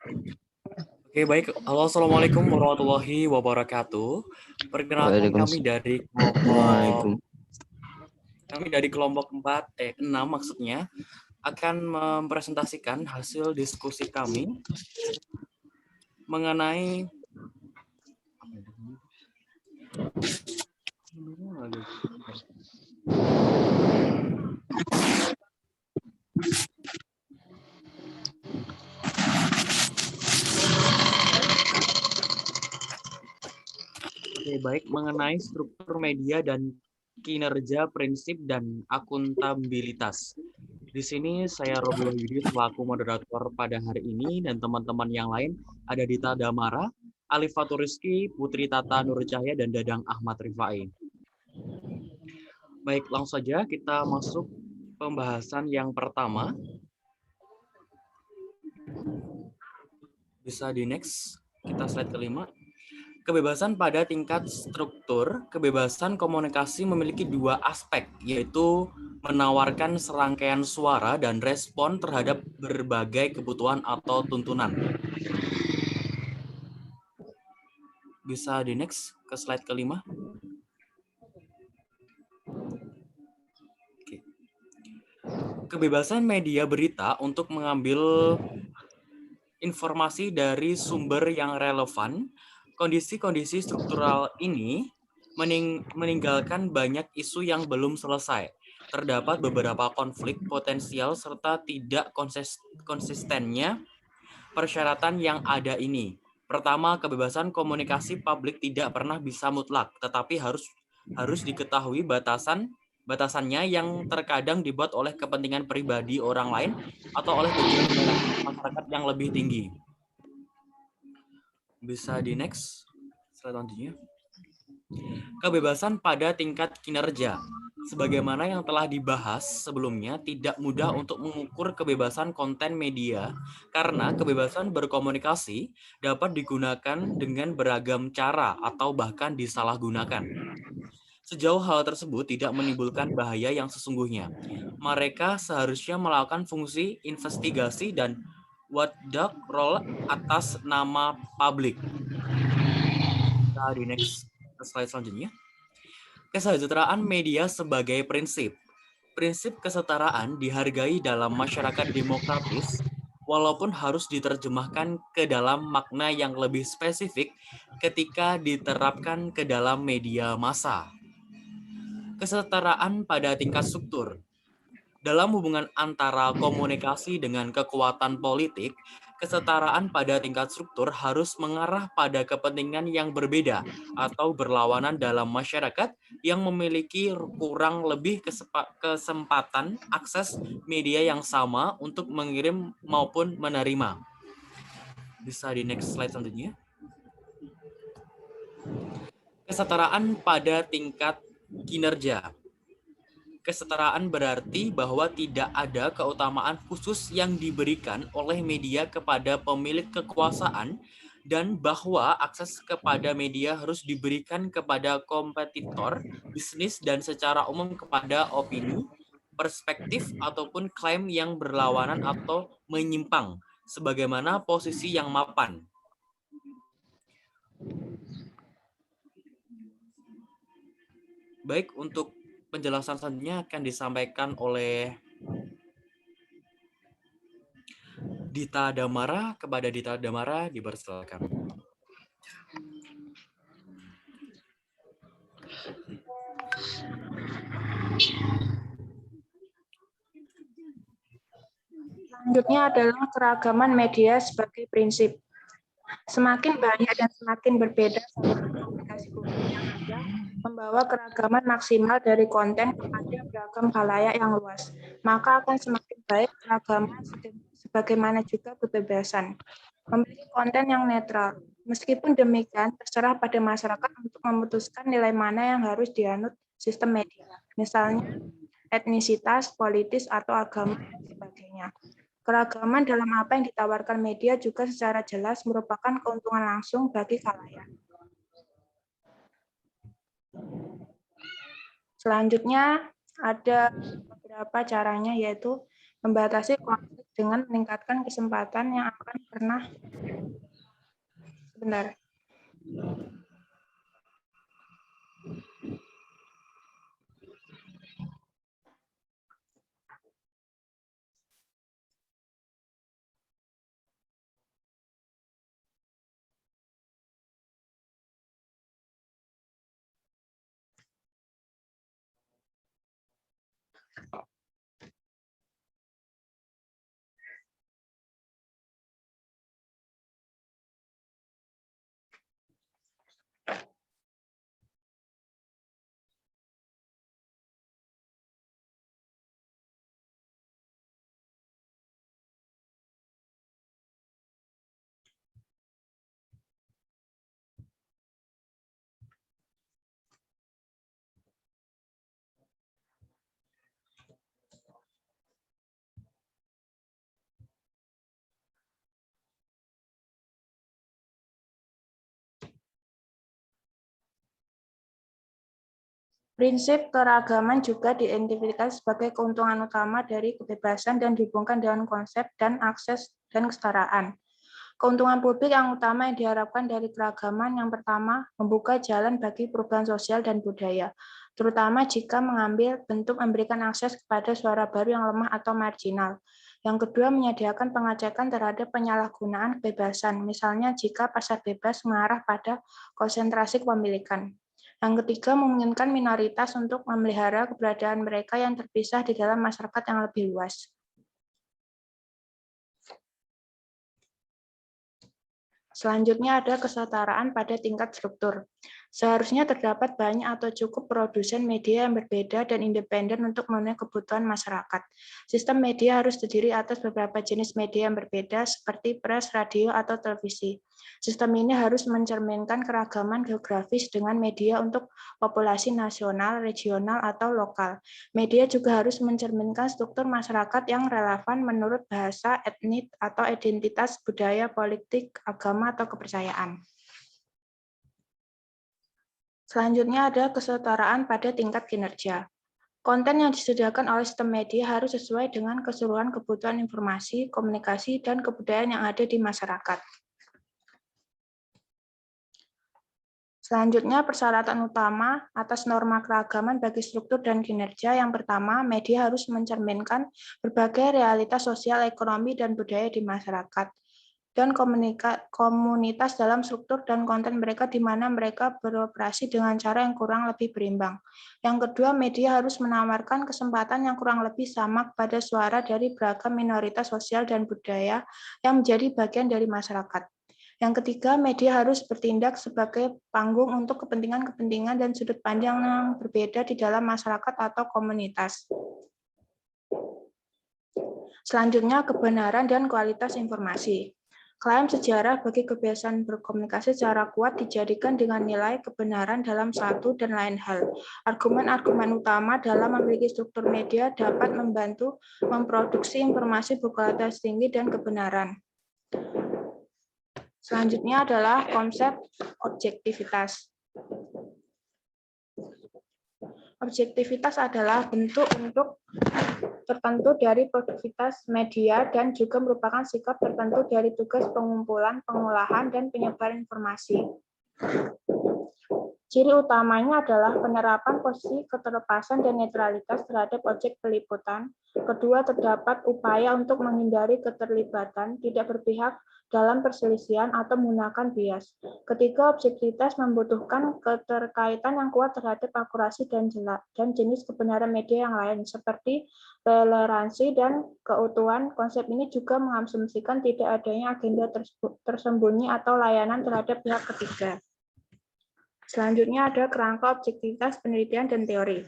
Oke, baik. Halo, Assalamualaikum warahmatullahi wabarakatuh. Perkenalkan Waalaikumsalam. kami dari kelompok 6 maksudnya akan mempresentasikan hasil diskusi kami mengenai mengenai struktur media dan kinerja, prinsip dan akuntabilitas. Di sini saya Robi Wahyudi selaku moderator pada hari ini dan teman-teman yang lain ada Dita Damara, Alif Faturiski, Putri Tata Nur Cahya dan Dadang Ahmad Rifai. Baik, langsung saja kita masuk pembahasan yang pertama. Bisa di next, kita slide kelima. Kebebasan pada tingkat struktur, kebebasan komunikasi memiliki dua aspek, yaitu menawarkan serangkaian suara dan respon terhadap berbagai kebutuhan atau tuntunan. Bisa di next, ke slide kelima. Oke. Kebebasan media berita untuk mengambil informasi dari sumber yang relevan. Kondisi-kondisi struktural ini meninggalkan banyak isu yang belum selesai. Terdapat beberapa konflik potensial serta tidak konsistennya persyaratan yang ada ini. Pertama, kebebasan komunikasi publik tidak pernah bisa mutlak, tetapi harus diketahui batasannya yang terkadang dibuat oleh kepentingan pribadi orang lain atau oleh tujuan masyarakat yang lebih tinggi. Bisa di next, selanjutnya. Kebebasan pada tingkat kinerja. Sebagaimana yang telah dibahas sebelumnya, tidak mudah untuk mengukur kebebasan konten media karena kebebasan berkomunikasi dapat digunakan dengan beragam cara atau bahkan disalahgunakan. Sejauh hal tersebut tidak menimbulkan bahaya yang sesungguhnya, mereka seharusnya melakukan fungsi investigasi dan watchdog role atas nama publik. Nah, di next slide selanjutnya. Kesejahteraan media sebagai prinsip. Prinsip kesetaraan dihargai dalam masyarakat demokratis, walaupun harus diterjemahkan ke dalam makna yang lebih spesifik ketika diterapkan ke dalam media massa. Kesetaraan pada tingkat struktur. Dalam hubungan antara komunikasi dengan kekuatan politik, kesetaraan pada tingkat struktur harus mengarah pada kepentingan yang berbeda atau berlawanan dalam masyarakat yang memiliki kurang lebih kesempatan akses media yang sama untuk mengirim maupun menerima. Bisa di next slide selanjutnya. Kesetaraan pada tingkat kinerja. Kesetaraan berarti bahwa tidak ada keutamaan khusus yang diberikan oleh media kepada pemilik kekuasaan dan bahwa akses kepada media harus diberikan kepada kompetitor, bisnis, dan secara umum kepada opini, perspektif, ataupun klaim yang berlawanan atau menyimpang, sebagaimana posisi yang mapan. Baik, untuk penjelasan selanjutnya akan disampaikan oleh Dita Damara. Kepada Dita Damara dipersilakan. Selanjutnya adalah keragaman media sebagai prinsip. Semakin banyak dan semakin berbeda saluran komunikasi publik yang ada, membawa keragaman maksimal dari konten kepada beragam khalayak yang luas, maka akan semakin baik keragaman sebagaimana juga kebebasan. Memiliki konten yang netral. Meskipun demikian, terserah pada masyarakat untuk memutuskan nilai mana yang harus dianut sistem media, misalnya etnisitas, politis, atau agama, dan sebagainya. Keragaman dalam apa yang ditawarkan media juga secara jelas merupakan keuntungan langsung bagi khalayak. Selanjutnya ada beberapa caranya, yaitu membatasi konflik dengan meningkatkan kesempatan yang akan pernah sebentar. Prinsip keragaman juga diidentifikasi sebagai keuntungan utama dari kebebasan dan dihubungkan dengan konsep dan akses dan kesetaraan. Keuntungan publik yang utama yang diharapkan dari keragaman yang pertama, membuka jalan bagi perubahan sosial dan budaya, terutama jika mengambil bentuk memberikan akses kepada suara baru yang lemah atau marginal. Yang kedua, menyediakan pengecekan terhadap penyalahgunaan kebebasan, misalnya jika pasar bebas mengarah pada konsentrasi kepemilikan. Yang ketiga, memungkinkan minoritas untuk memelihara keberadaan mereka yang terpisah di dalam masyarakat yang lebih luas. Selanjutnya ada kesetaraan pada tingkat struktur. Seharusnya terdapat banyak atau cukup produsen media yang berbeda dan independen untuk memenuhi kebutuhan masyarakat. Sistem media harus terdiri atas beberapa jenis media yang berbeda seperti pers, radio, atau televisi. Sistem ini harus mencerminkan keragaman geografis dengan media untuk populasi nasional, regional, atau lokal. Media juga harus mencerminkan struktur masyarakat yang relevan menurut bahasa, etnis, atau identitas, budaya, politik, agama, atau kepercayaan. Selanjutnya ada kesetaraan pada tingkat kinerja. Konten yang disediakan oleh sistem media harus sesuai dengan keseluruhan kebutuhan informasi, komunikasi, dan kebudayaan yang ada di masyarakat. Selanjutnya, persyaratan utama atas norma keragaman bagi struktur dan kinerja. Yang pertama, media harus mencerminkan berbagai realitas sosial, ekonomi, dan budaya di masyarakat, dan komunitas dalam struktur dan konten mereka di mana mereka beroperasi dengan cara yang kurang lebih berimbang. Yang kedua, media harus menawarkan kesempatan yang kurang lebih sama kepada suara dari beragam minoritas sosial dan budaya yang menjadi bagian dari masyarakat. Yang ketiga, media harus bertindak sebagai panggung untuk kepentingan-kepentingan dan sudut pandang yang berbeda di dalam masyarakat atau komunitas. Selanjutnya, kebenaran dan kualitas informasi. Klaim sejarah bagi kebiasaan berkomunikasi secara kuat dijadikan dengan nilai kebenaran dalam satu dan lain hal. Argumen-argumen utama dalam memiliki struktur media dapat membantu memproduksi informasi berkualitas tinggi dan kebenaran. Selanjutnya adalah konsep objektivitas. Objektivitas adalah bentuk untuk tertentu dari produktivitas media dan juga merupakan sikap tertentu dari tugas pengumpulan, pengolahan, dan penyebaran informasi. Ciri utamanya adalah penerapan posisi keterlepasan dan netralitas terhadap objek peliputan. Kedua, terdapat upaya untuk menghindari keterlibatan, tidak berpihak dalam perselisihan atau menggunakan bias. Ketiga, objektivitas membutuhkan keterkaitan yang kuat terhadap akurasi dan jenis kebenaran media yang lain, seperti relevansi dan keutuhan. Konsep ini juga mengasumsikan tidak adanya agenda tersembunyi atau layanan terhadap pihak ketiga. Selanjutnya ada kerangka objektivitas penelitian dan teori.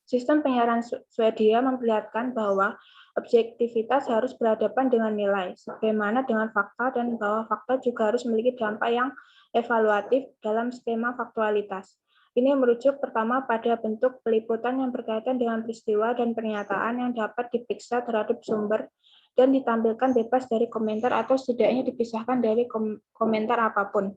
Sistem penyiaran Swedia memperlihatkan bahwa objektivitas harus berhadapan dengan nilai, sebagaimana dengan fakta, dan bahwa fakta juga harus memiliki dampak yang evaluatif dalam skema faktualitas. Ini merujuk pertama pada bentuk peliputan yang berkaitan dengan peristiwa dan pernyataan yang dapat diperiksa terhadap sumber dan ditampilkan bebas dari komentar atau setidaknya dipisahkan dari komentar apapun.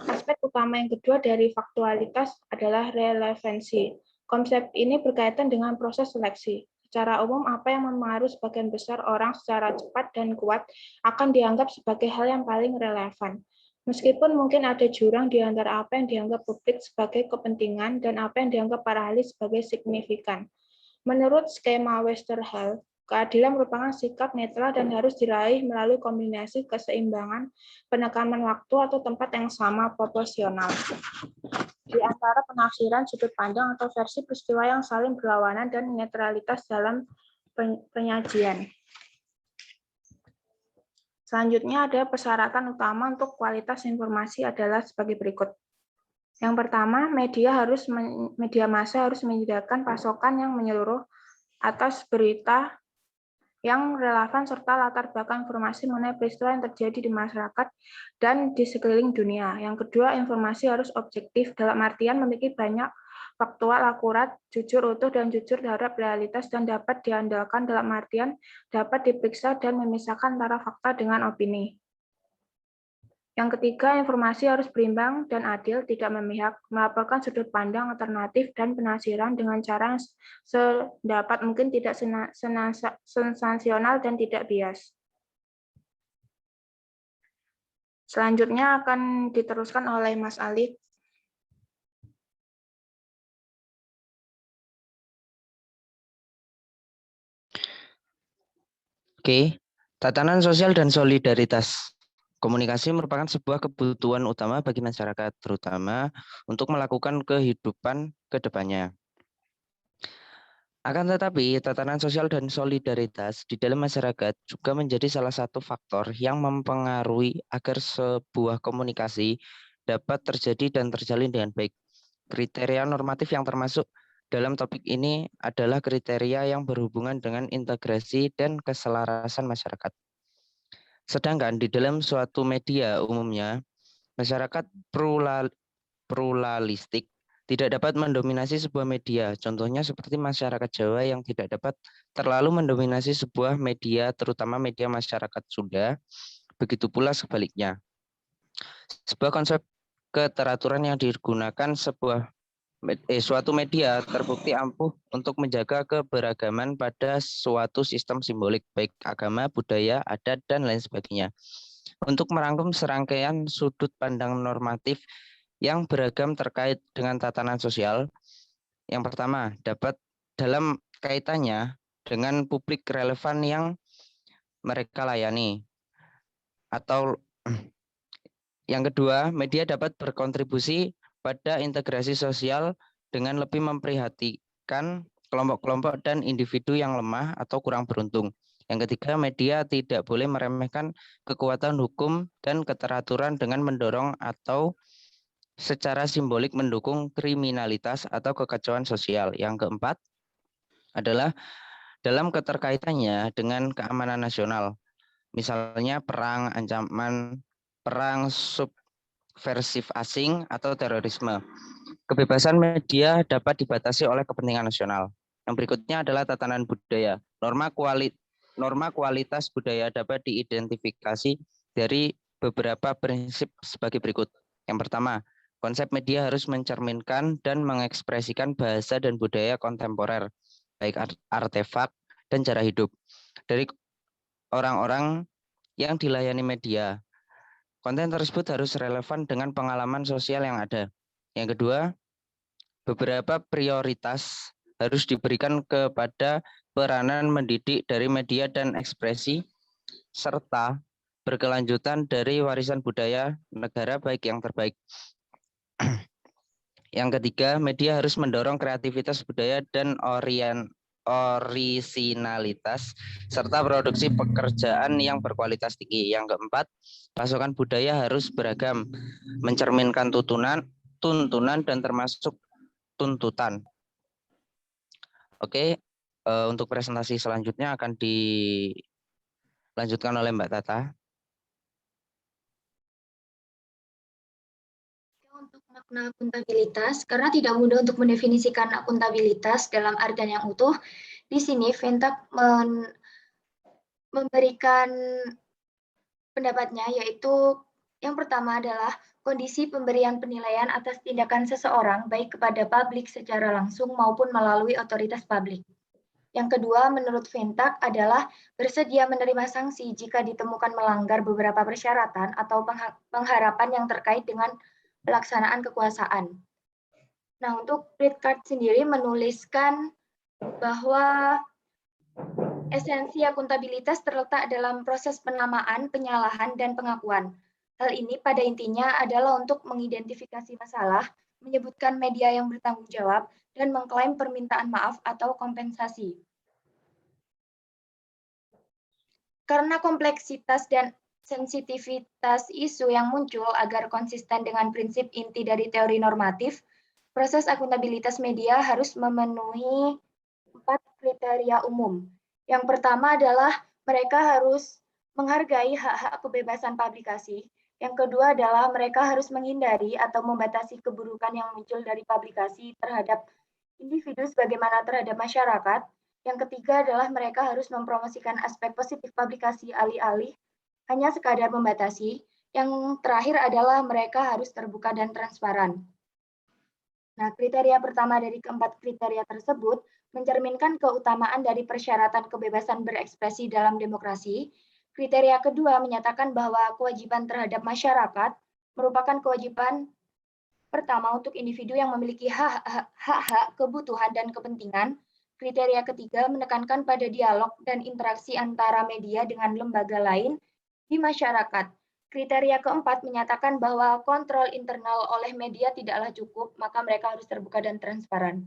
Aspek utama yang kedua dari faktualitas adalah relevansi. Konsep ini berkaitan dengan proses seleksi. Secara umum, apa yang mempengaruhi sebagian besar orang secara cepat dan kuat akan dianggap sebagai hal yang paling relevan. Meskipun mungkin ada jurang di antara apa yang dianggap publik sebagai kepentingan dan apa yang dianggap para ahli sebagai signifikan. Menurut skema Westerheld, keadilan merupakan sikap netral dan harus diraih melalui kombinasi keseimbangan, penekanan waktu atau tempat yang sama proporsional. Di antara penafsiran sudut pandang atau versi peristiwa yang saling berlawanan dan netralitas dalam penyajian. Selanjutnya ada persyaratan utama untuk kualitas informasi adalah sebagai berikut. Yang pertama, media massa harus menyediakan pasokan yang menyeluruh atas berita yang relevan serta latar belakang informasi mengenai peristiwa yang terjadi di masyarakat dan di sekeliling dunia. Yang kedua, informasi harus objektif dalam artian memiliki banyak faktual, akurat, jujur, utuh, dan jujur terhadap realitas dan dapat diandalkan dalam artian dapat diperiksa dan memisahkan antara fakta dengan opini. Yang ketiga, informasi harus berimbang dan adil, tidak memihak, melaporkan sudut pandang alternatif dan penafsiran dengan cara yang sedapat mungkin tidak sensasional dan tidak bias. Selanjutnya akan diteruskan oleh Mas Alif. Oke, tatanan sosial dan solidaritas. Komunikasi merupakan sebuah kebutuhan utama bagi masyarakat, terutama untuk melakukan kehidupan ke depannya. Akan tetapi, tatanan sosial dan solidaritas di dalam masyarakat juga menjadi salah satu faktor yang mempengaruhi agar sebuah komunikasi dapat terjadi dan terjalin dengan baik. Kriteria normatif yang termasuk dalam topik ini adalah kriteria yang berhubungan dengan integrasi dan keselarasan masyarakat. Sedangkan di dalam suatu media umumnya, masyarakat pluralistik tidak dapat mendominasi sebuah media. Contohnya seperti masyarakat Jawa yang tidak dapat terlalu mendominasi sebuah media, terutama media masyarakat Sunda. Begitu pula sebaliknya. Sebuah konsep keteraturan yang digunakan suatu media terbukti ampuh untuk menjaga keberagaman pada suatu sistem simbolik, baik agama, budaya, adat, dan lain sebagainya. Untuk merangkum serangkaian sudut pandang normatif yang beragam terkait dengan tatanan sosial, yang pertama, dapat dalam kaitannya dengan publik relevan yang mereka layani. Atau yang kedua, media dapat berkontribusi pada integrasi sosial dengan lebih memperhatikan kelompok-kelompok dan individu yang lemah atau kurang beruntung. Yang ketiga, media tidak boleh meremehkan kekuatan hukum dan keteraturan dengan mendorong atau secara simbolik mendukung kriminalitas atau kekacauan sosial. Yang keempat adalah dalam keterkaitannya dengan keamanan nasional. Misalnya ancaman perang subversif asing atau terorisme. Kebebasan media dapat dibatasi oleh kepentingan nasional. Yang berikutnya adalah tatanan budaya. Norma kualitas budaya dapat diidentifikasi dari beberapa prinsip sebagai berikut. Yang pertama, konsep media harus mencerminkan dan mengekspresikan bahasa dan budaya kontemporer, baik artefak dan cara hidup dari orang-orang yang dilayani media. Konten tersebut harus relevan dengan pengalaman sosial yang ada. Yang kedua, beberapa prioritas harus diberikan kepada peranan mendidik dari media dan ekspresi, serta berkelanjutan dari warisan budaya negara baik yang terbaik. Yang ketiga, media harus mendorong kreativitas budaya dan orisinalitas serta produksi pekerjaan yang berkualitas tinggi. Yang keempat, pasokan budaya harus beragam, mencerminkan tuntunan dan termasuk tuntutan. Oke, untuk presentasi selanjutnya akan dilanjutkan oleh Mbak Tata. Untuk makna akuntabilitas, karena tidak mudah untuk mendefinisikan akuntabilitas dalam artian yang utuh, di sini Ventab memberikan pendapatnya, yaitu yang pertama adalah kondisi pemberian penilaian atas tindakan seseorang, baik kepada publik secara langsung maupun melalui otoritas publik. Yang kedua, menurut Ventak adalah bersedia menerima sanksi jika ditemukan melanggar beberapa persyaratan atau pengharapan yang terkait dengan pelaksanaan kekuasaan. Nah, untuk Pritchard sendiri menuliskan bahwa esensi akuntabilitas terletak dalam proses penamaan, penyalahan, dan pengakuan. Hal ini pada intinya adalah untuk mengidentifikasi masalah, menyebutkan media yang bertanggung jawab, dan mengklaim permintaan maaf atau kompensasi. Karena kompleksitas dan sensitivitas isu yang muncul agar konsisten dengan prinsip inti dari teori normatif, proses akuntabilitas media harus memenuhi 4 kriteria umum. Yang pertama adalah mereka harus menghargai hak-hak kebebasan publikasi. Yang kedua adalah mereka harus menghindari atau membatasi keburukan yang muncul dari publikasi terhadap individu sebagaimana terhadap masyarakat. Yang ketiga adalah mereka harus mempromosikan aspek positif publikasi alih-alih hanya sekadar membatasi. Yang terakhir adalah mereka harus terbuka dan transparan. Nah, kriteria pertama dari keempat kriteria tersebut mencerminkan keutamaan dari persyaratan kebebasan berekspresi dalam demokrasi. Kriteria kedua menyatakan bahwa kewajiban terhadap masyarakat merupakan kewajiban pertama untuk individu yang memiliki hak-hak, kebutuhan, dan kepentingan. Kriteria ketiga menekankan pada dialog dan interaksi antara media dengan lembaga lain di masyarakat. Kriteria keempat menyatakan bahwa kontrol internal oleh media tidaklah cukup, maka mereka harus terbuka dan transparan.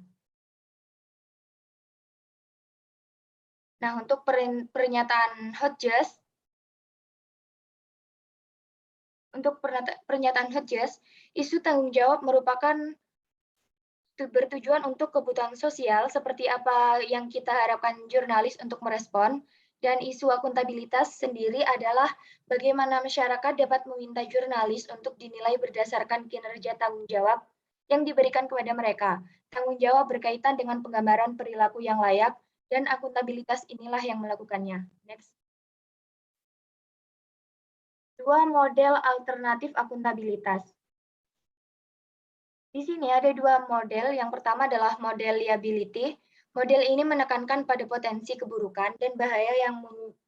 Nah, untuk pernyataan Hodges, isu tanggung jawab merupakan bertujuan untuk kebutuhan sosial seperti apa yang kita harapkan jurnalis untuk merespon, dan isu akuntabilitas sendiri adalah bagaimana masyarakat dapat meminta jurnalis untuk dinilai berdasarkan kinerja tanggung jawab yang diberikan kepada mereka. Tanggung jawab berkaitan dengan penggambaran perilaku yang layak, dan akuntabilitas inilah yang melakukannya. Next. Dua model alternatif akuntabilitas. Di sini ada dua model. Yang pertama adalah model liability. Model ini menekankan pada potensi keburukan dan bahaya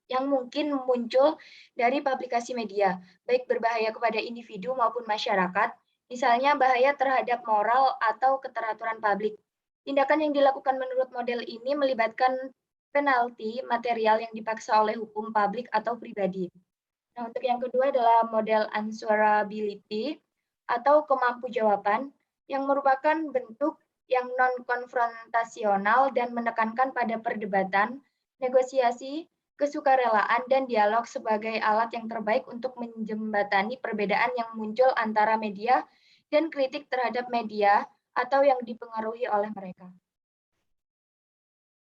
yang mungkin muncul dari publikasi media, baik berbahaya kepada individu maupun masyarakat, misalnya bahaya terhadap moral atau keteraturan publik. Tindakan yang dilakukan menurut model ini melibatkan penalti material yang dipaksa oleh hukum publik atau pribadi. Nah, untuk yang kedua adalah model answerability atau kemampujawaban, yang merupakan bentuk yang non-konfrontasional dan menekankan pada perdebatan, negosiasi, kesukarelaan, dan dialog sebagai alat yang terbaik untuk menjembatani perbedaan yang muncul antara media dan kritik terhadap media atau yang dipengaruhi oleh mereka.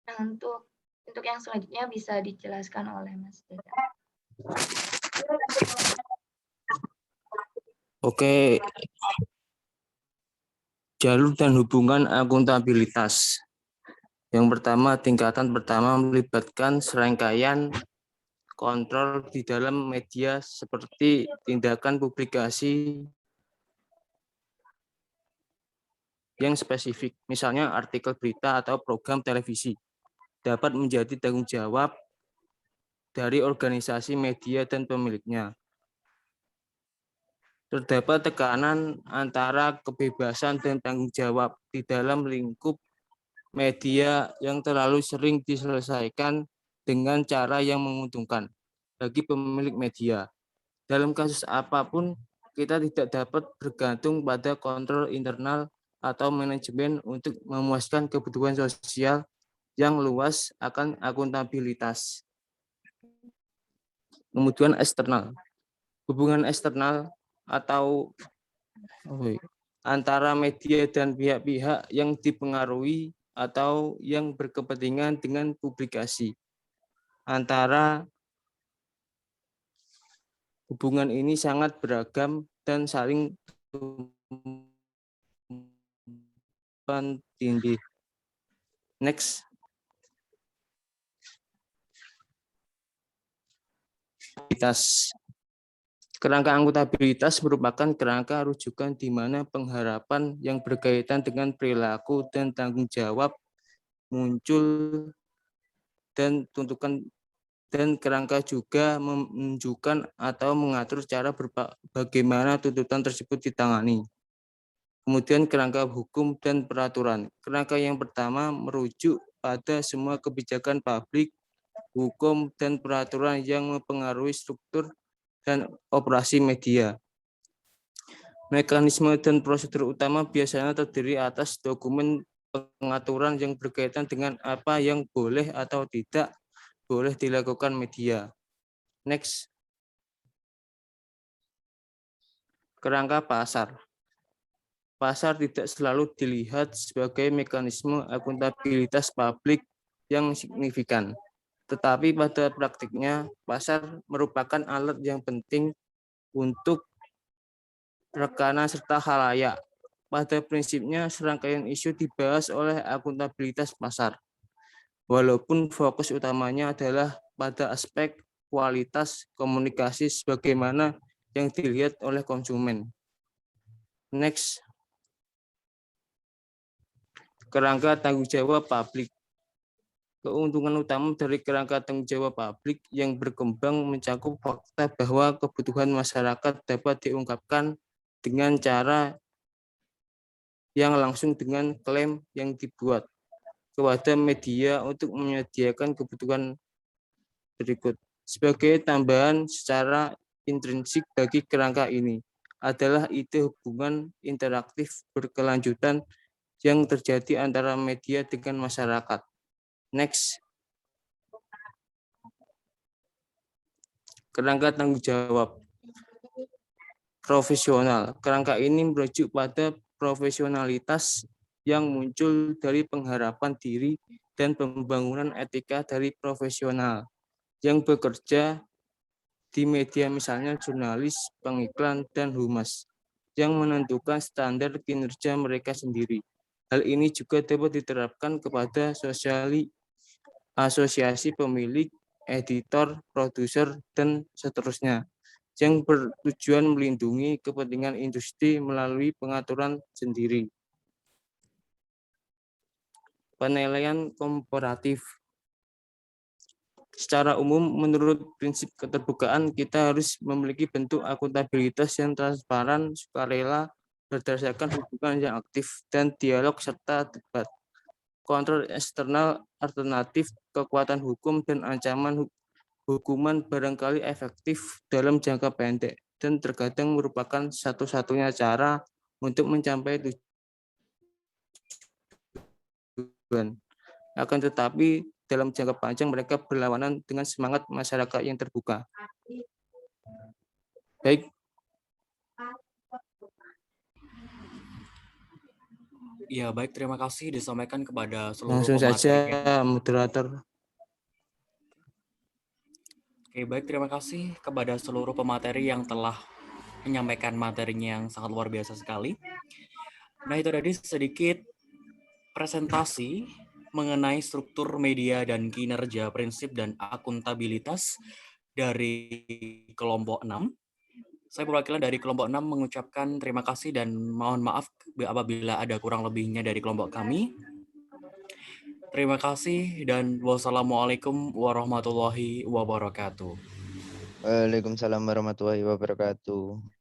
Nah, untuk yang selanjutnya bisa dijelaskan oleh Mas Deda. Oke, jalur dan hubungan akuntabilitas. Yang pertama, tingkatan pertama melibatkan serangkaian kontrol di dalam media seperti tindakan publikasi yang spesifik, misalnya artikel berita atau program televisi, dapat menjadi tanggung jawab dari organisasi media dan pemiliknya. Terdapat tekanan antara kebebasan dan tanggung jawab di dalam lingkup media yang terlalu sering diselesaikan dengan cara yang menguntungkan bagi pemilik media. Dalam kasus apapun, kita tidak dapat bergantung pada kontrol internal atau manajemen untuk memuaskan kebutuhan sosial yang luas akan akuntabilitas. Kemudian eksternal. Hubungan eksternal atau antara media dan pihak-pihak yang dipengaruhi atau yang berkepentingan dengan publikasi. Antara hubungan ini sangat beragam dan saling tindih. Next. Kerangka akuntabilitas merupakan kerangka rujukan di mana pengharapan yang berkaitan dengan perilaku dan tanggung jawab muncul dan tuntukan dan kerangka juga menunjukkan atau mengatur cara bagaimana tuntutan tersebut ditangani. Kemudian kerangka hukum dan peraturan. Kerangka yang pertama merujuk pada semua kebijakan publik, hukum, dan peraturan yang mempengaruhi struktur dan operasi media. Mekanisme dan prosedur utama biasanya terdiri atas dokumen pengaturan yang berkaitan dengan apa yang boleh atau tidak boleh dilakukan media. Next. Kerangka pasar. Pasar tidak selalu dilihat sebagai mekanisme akuntabilitas publik yang signifikan. Tetapi pada praktiknya, pasar merupakan alat yang penting untuk rekanan serta khalayak. Pada prinsipnya, serangkaian isu dibahas oleh akuntabilitas pasar. Walaupun fokus utamanya adalah pada aspek kualitas komunikasi sebagaimana yang dilihat oleh konsumen. Next. Kerangka tanggung jawab publik. Keuntungan utama dari kerangka tanggung jawab publik yang berkembang mencakup fakta bahwa kebutuhan masyarakat dapat diungkapkan dengan cara yang langsung dengan klaim yang dibuat kepada media untuk menyediakan kebutuhan berikut. Sebagai tambahan secara intrinsik bagi kerangka ini adalah ide hubungan interaktif berkelanjutan yang terjadi antara media dengan masyarakat. Next. Kerangka tanggung jawab profesional. Kerangka ini merujuk pada profesionalitas yang muncul dari pengharapan diri dan pembangunan etika dari profesional yang bekerja di media, misalnya jurnalis, pengiklan, dan humas, yang menentukan standar kinerja mereka sendiri. Hal ini juga dapat diterapkan kepada asosiasi pemilik, editor, produser, dan seterusnya, yang bertujuan melindungi kepentingan industri melalui pengaturan sendiri. Penilaian komparatif. Secara umum, menurut prinsip keterbukaan, kita harus memiliki bentuk akuntabilitas yang transparan, sukarela, berdasarkan hubungan yang aktif, dan dialog serta debat. Kontrol eksternal alternatif, kekuatan hukum, dan ancaman hukuman barangkali efektif dalam jangka pendek dan terkadang merupakan satu-satunya cara untuk mencapai tujuan. Akan tetapi dalam jangka panjang mereka berlawanan dengan semangat masyarakat yang terbuka. Baik. Ya, baik, terima kasih disampaikan kepada seluruh Langsung saja, moderator. Oke, baik, terima kasih kepada seluruh pemateri yang telah menyampaikan materinya yang sangat luar biasa sekali. Nah, itu tadi sedikit presentasi mengenai struktur media dan kinerja, prinsip dan akuntabilitas dari kelompok 6. Saya perwakilan dari kelompok 6 mengucapkan terima kasih dan mohon maaf apabila ada kurang lebihnya dari kelompok kami. Terima kasih dan wassalamualaikum warahmatullahi wabarakatuh. Waalaikumsalam warahmatullahi wabarakatuh.